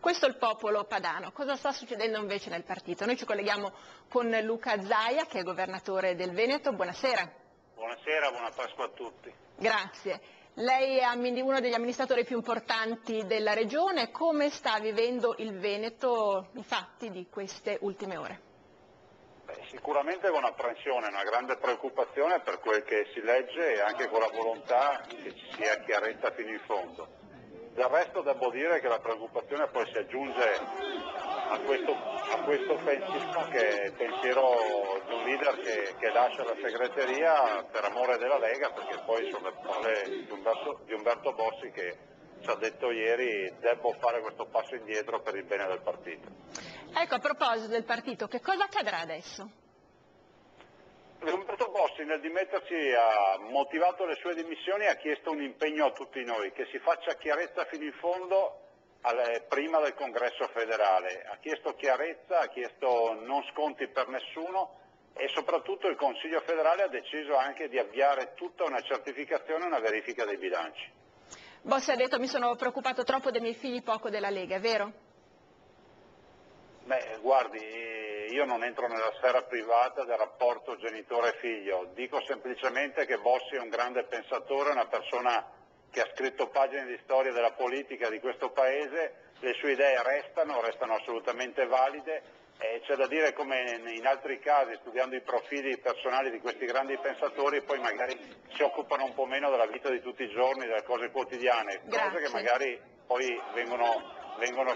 Questo è il popolo padano. Cosa sta succedendo invece nel partito? Noi ci colleghiamo con Luca Zaia, che è governatore del Veneto. Buonasera. Buonasera, buona Pasqua a tutti. Grazie. Lei è uno degli amministratori più importanti della regione. Come sta vivendo il Veneto i fatti di queste ultime ore? Sicuramente con apprensione, una grande preoccupazione per quel che si legge e anche con la volontà che ci sia chiarezza fino in fondo. Del resto devo dire che la preoccupazione poi si aggiunge a questo pensiero, che è il pensiero di un leader che lascia la segreteria per amore della Lega, perché poi sono le parole di Umberto Bossi che ci ha detto ieri: devo fare questo passo indietro per il bene del partito. Ecco, a proposito del partito, che cosa accadrà adesso? Umberto Bossi nel dimettersi ha motivato le sue dimissioni e ha chiesto un impegno a tutti noi, che si faccia chiarezza fino in fondo prima del congresso federale. Ha chiesto chiarezza, ha chiesto non sconti per nessuno e soprattutto il Consiglio federale ha deciso anche di avviare tutta una certificazione e una verifica dei bilanci. Bossi ha detto: mi sono preoccupato troppo dei miei figli, poco della Lega, è vero? Beh, guardi, io non entro nella sfera privata del rapporto genitore-figlio, dico semplicemente che Bossi è un grande pensatore, una persona che ha scritto pagine di storia della politica di questo Paese, le sue idee restano assolutamente valide e c'è da dire come in altri casi, studiando i profili personali di questi grandi pensatori, poi magari si occupano un po' meno della vita di tutti i giorni, delle cose quotidiane, cose che magari poi vengono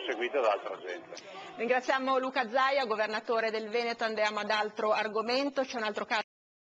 seguite da altra gente. Ringraziamo Luca Zaia, governatore del Veneto. Andiamo ad altro argomento. C'è un altro caso